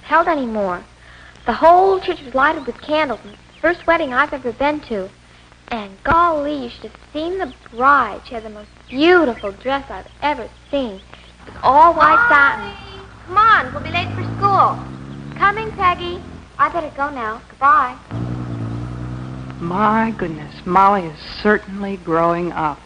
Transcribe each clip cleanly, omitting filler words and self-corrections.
Held anymore. The whole church was lighted with candles. And the first wedding I've ever been to. And golly, you should have seen the bride. She had the most beautiful dress I've ever seen. It was all white satin. Come on, we'll be late for school. Coming, Peggy. I better go now. Goodbye. My goodness, Molly is certainly growing up.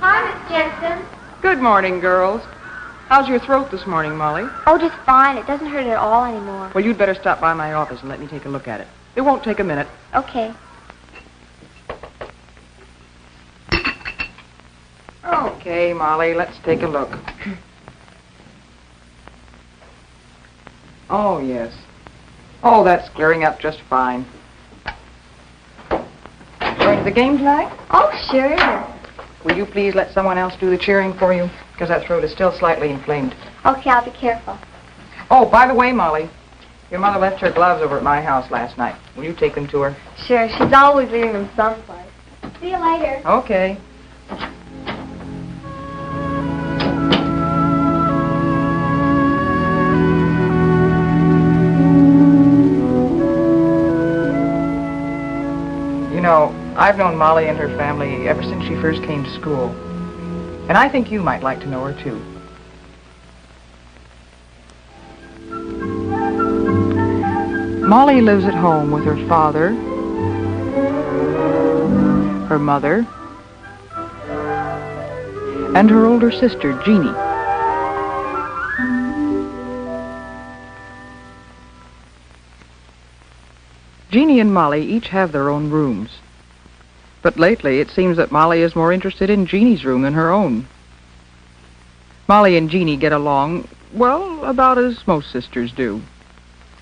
Hi, Miss Jensen. Good morning, girls. How's your throat this morning, Molly? Oh, just fine. It doesn't hurt at all anymore. Well, you'd better stop by my office and let me take a look at it. It won't take a minute. Okay. Okay, Molly, let's take a look. Oh, yes. Oh, that's clearing up just fine. Going to the game tonight? Oh, sure. Will you please let someone else do the cheering for you? Because that throat is still slightly inflamed. Okay, I'll be careful. Oh, by the way, Molly, your mother left her gloves over at my house last night. Will you take them to her? Sure, she's always leaving them someplace. See you later. Okay. You know, I've known Molly and her family ever since she first came to school. And I think you might like to know her, too. Molly lives at home with her father, her mother, and her older sister, Jeannie. Jeannie and Molly each have their own rooms. But lately, it seems that Molly is more interested in Jeannie's room than her own. Molly and Jeannie get along, well, about as most sisters do.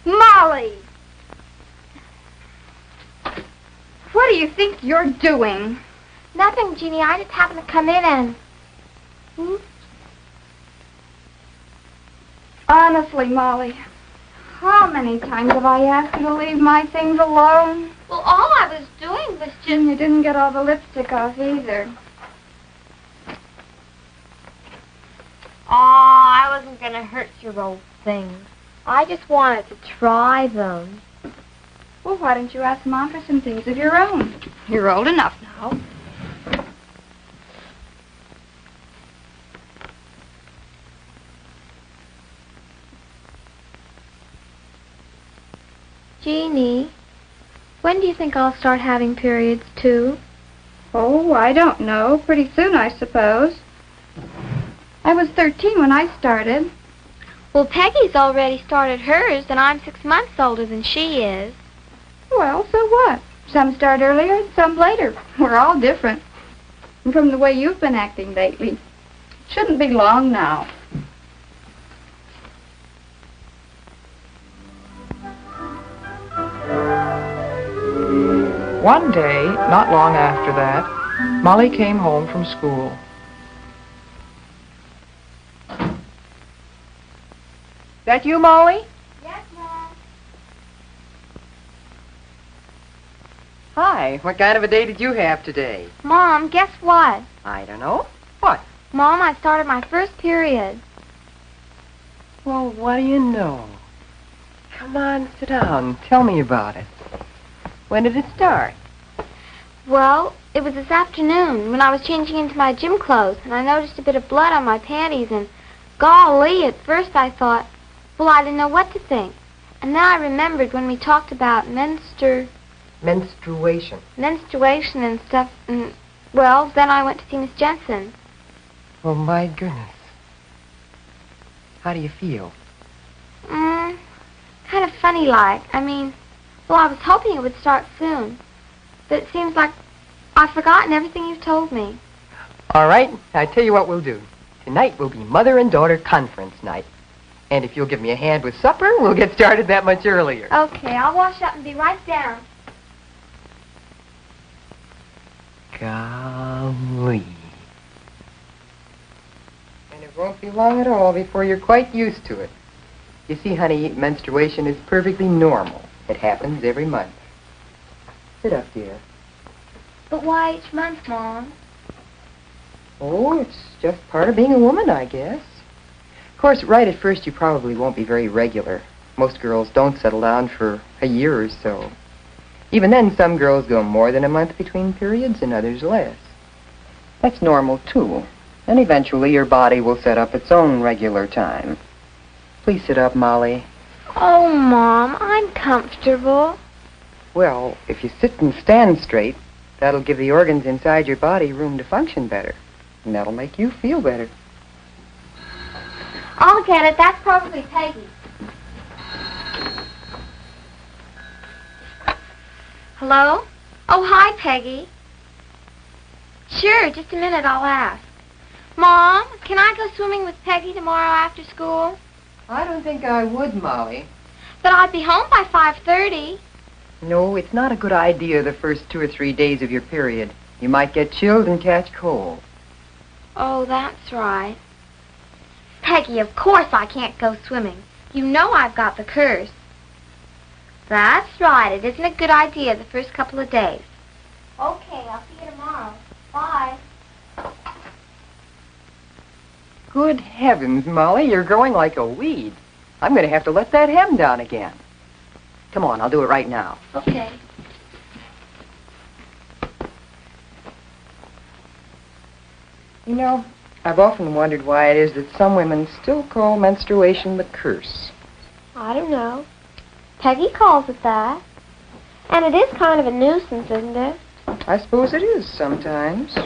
Molly! What do you think you're doing? Nothing, Jeannie. I just happened to come in and... Honestly, Molly, how many times have I asked you to leave my things alone? Well, all I was doing was just... And you didn't get all the lipstick off either. Oh, I wasn't going to hurt your old things. I just wanted to try them. Well, why don't you ask Mom for some things of your own? You're old enough now. Jeannie, when do you think I'll start having periods, too? Oh, I don't know. Pretty soon, I suppose. I was 13 when I started. Well, Peggy's already started hers, and I'm 6 months older than she is. Well, so what? Some start earlier and some later. We're all different. And from the way you've been acting lately, it shouldn't be long now. One day, not long after that, Molly came home from school. That you, Molly? Yes, Mom. Hi, what kind of a day did you have today? Mom, guess what? I don't know. What? Mom, I started my first period. Well, what do you know? Come on, sit down. Tell me about it. When did it start? Well, it was this afternoon when I was changing into my gym clothes, and I noticed a bit of blood on my panties, and golly, at first I thought, well, I didn't know what to think. And then I remembered when we talked about Menstruation. menstruation and stuff, and, well, then I went to see Miss Jensen. Oh, my goodness. How do you feel? Kind of funny like. Well, I was hoping it would start soon. But it seems like I've forgotten everything you've told me. All right, I tell you what we'll do. Tonight will be mother and daughter conference night. And if you'll give me a hand with supper, we'll get started that much earlier. Okay, I'll wash up and be right down. Golly. And it won't be long at all before you're quite used to it. You see, honey, menstruation is perfectly normal. It happens every month. Sit up, dear. But why each month, Mom? Oh, it's just part of being a woman, I guess. Of course, right at first you probably won't be very regular. Most girls don't settle down for a year or so. Even then, some girls go more than a month between periods and others less. That's normal, too. And eventually your body will set up its own regular time. Please sit up, Molly. Oh, Mom, I'm comfortable. Well, if you sit and stand straight, that'll give the organs inside your body room to function better. And that'll make you feel better. I'll get it. That's probably Peggy. Hello? Oh, hi, Peggy. Sure, just a minute, I'll ask. Mom, can I go swimming with Peggy tomorrow after school? I don't think I would, Molly. But I'd be home by 5:30. No, it's not a good idea the first 2 or 3 days of your period. You might get chilled and catch cold. Oh, that's right. Peggy, of course I can't go swimming. You know I've got the curse. That's right. It isn't a good idea the first couple of days. Okay, I'll see you tomorrow. Bye. Good heavens, Molly, you're growing like a weed. I'm going to have to let that hem down again. Come on, I'll do it right now. Okay. You know, I've often wondered why it is that some women still call menstruation the curse. I don't know. Peggy calls it that. And it is kind of a nuisance, isn't it? I suppose it is sometimes.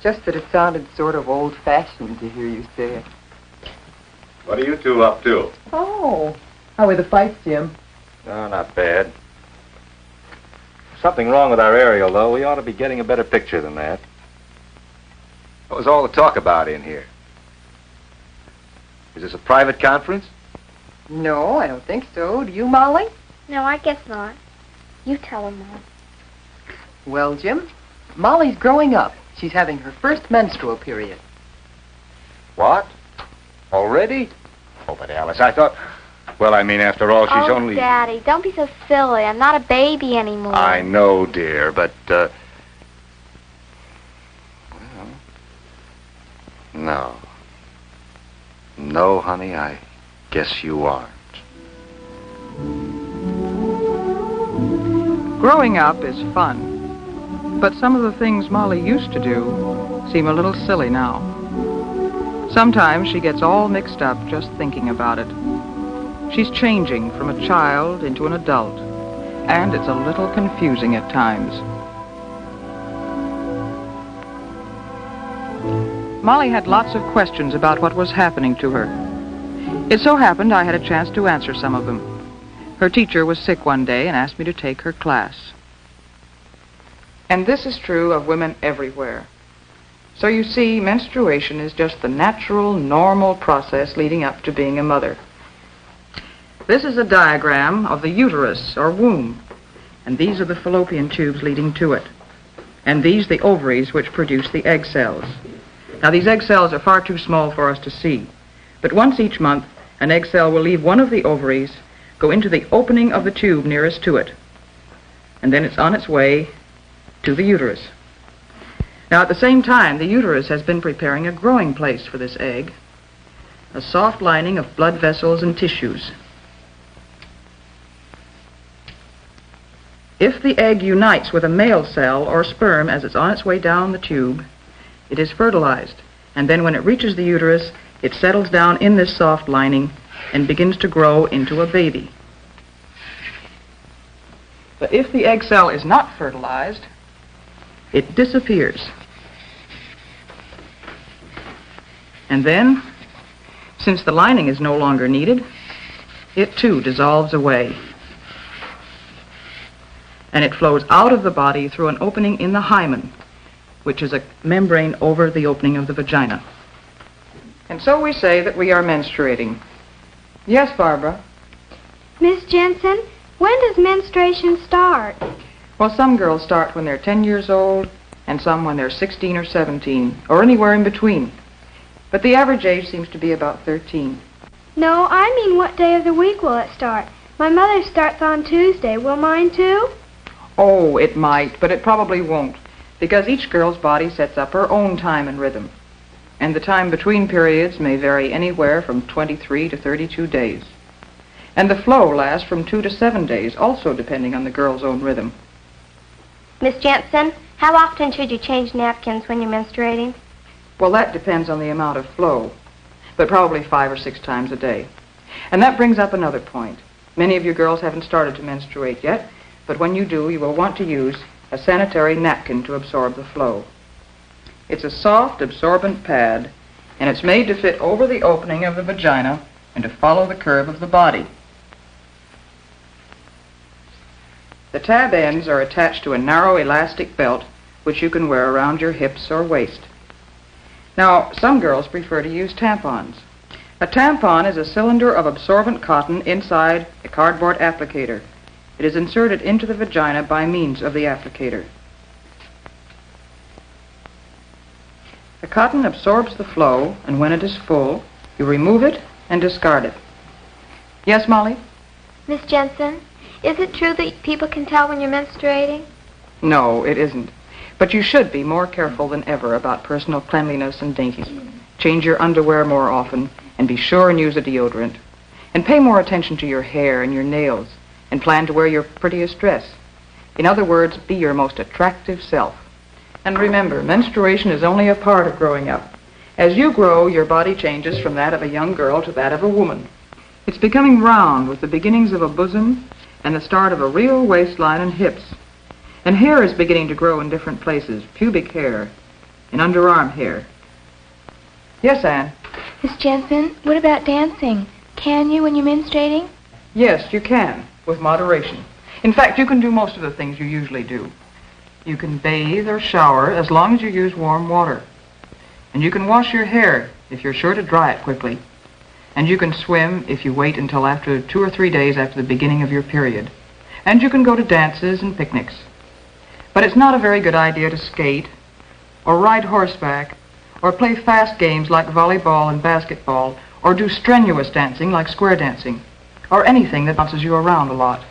Just that it sounded sort of old-fashioned to hear you say it. What are you two up to? Oh, how are the fights, Jim? No, not bad. Something wrong with our aerial, though. We ought to be getting a better picture than that. What was all the talk about in here? Is this a private conference? No, I don't think so. Do you, Molly? No, I guess not. You tell him, Mom. Well, Jim, Molly's growing up. She's having her first menstrual period. What? Already? Oh, but Alice, I thought... Well, I mean, after all, she's only... Daddy, don't be so silly. I'm not a baby anymore. I know, dear, but, well... No. No, honey, I guess you aren't. Growing up is fun, but some of the things Molly used to do seem a little silly now. Sometimes she gets all mixed up just thinking about it. She's changing from a child into an adult, and it's a little confusing at times. Molly had lots of questions about what was happening to her. It so happened I had a chance to answer some of them. Her teacher was sick one day and asked me to take her class. And this is true of women everywhere. So you see, menstruation is just the natural, normal process leading up to being a mother. This is a diagram of the uterus, or womb, and these are the fallopian tubes leading to it. And these the ovaries which produce the egg cells. Now, these egg cells are far too small for us to see, but once each month, an egg cell will leave one of the ovaries, go into the opening of the tube nearest to it, and then it's on its way to the uterus. Now, at the same time, the uterus has been preparing a growing place for this egg, a soft lining of blood vessels and tissues. If the egg unites with a male cell or sperm as it's on its way down the tube, it is fertilized, and then when it reaches the uterus, it settles down in this soft lining and begins to grow into a baby. But if the egg cell is not fertilized, it disappears. And then Since the lining is no longer needed, it too dissolves away. And it flows out of the body through an opening in the hymen, which is a membrane over the opening of the vagina. And so we say that we are menstruating. Yes, Barbara? Miss Jensen, when does menstruation start? Well, some girls start when they're 10 years old, and some when they're 16 or 17, or anywhere in between. But the average age seems to be about 13. No, I mean what day of the week will it start? My mother starts on Tuesday. Will mine too? Oh, it might, but it probably won't, because each girl's body sets up her own time and rhythm. And the time between periods may vary anywhere from 23 to 32 days. And the flow lasts from 2 to 7 days, also depending on the girl's own rhythm. Miss Jensen, how often should you change napkins when you're menstruating? Well, that depends on the amount of flow, but probably 5 or 6 times a day. And that brings up another point. Many of you girls haven't started to menstruate yet, but when you do, you will want to use a sanitary napkin to absorb the flow. It's a soft, absorbent pad, and it's made to fit over the opening of the vagina and to follow the curve of the body. The tab ends are attached to a narrow elastic belt, which you can wear around your hips or waist. Now, some girls prefer to use tampons. A tampon is a cylinder of absorbent cotton inside a cardboard applicator. It is inserted into the vagina by means of the applicator. The cotton absorbs the flow, and when it is full, you remove it and discard it. Yes, Molly? Miss Jensen, is it true that people can tell when you're menstruating? No, it isn't. But you should be more careful than ever about personal cleanliness and daintiness. Change your underwear more often, and be sure and use a deodorant. And pay more attention to your hair and your nails, and plan to wear your prettiest dress. In other words, be your most attractive self. And remember, menstruation is only a part of growing up. As you grow, your body changes from that of a young girl to that of a woman. It's becoming round with the beginnings of a bosom and the start of a real waistline and hips. And hair is beginning to grow in different places, pubic hair and underarm hair. Yes, Anne? Miss Jensen, what about dancing? Can you when you're menstruating? Yes, you can, with moderation. In fact, you can do most of the things you usually do. You can bathe or shower as long as you use warm water. And you can wash your hair if you're sure to dry it quickly. And you can swim if you wait until after 2 or 3 days after the beginning of your period. And you can go to dances and picnics. But it's not a very good idea to skate, or ride horseback, or play fast games like volleyball and basketball, or do strenuous dancing like square dancing, or anything that bounces you around a lot.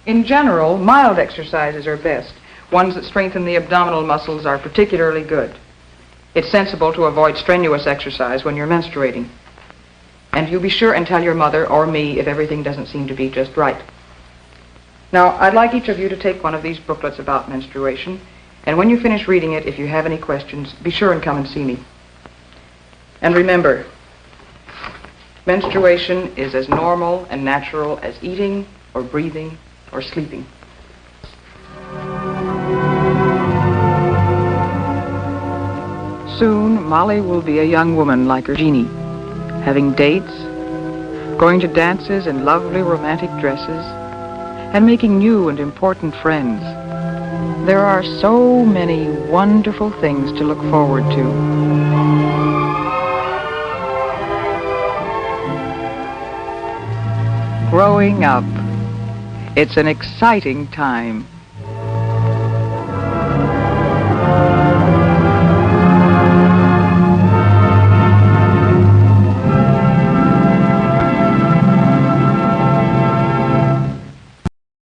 In general, mild exercises are best. Ones that strengthen the abdominal muscles are particularly good. It's sensible to avoid strenuous exercise when you're menstruating. And you be sure and tell your mother or me if everything doesn't seem to be just right. Now, I'd like each of you to take one of these booklets about menstruation, and when you finish reading it, if you have any questions, be sure and come and see me. And remember, menstruation is as normal and natural as eating or breathing or sleeping. Soon, Molly will be a young woman like her Jeannie, having dates, going to dances in lovely romantic dresses, and making new and important friends. There are so many wonderful things to look forward to. Growing up. It's an exciting time.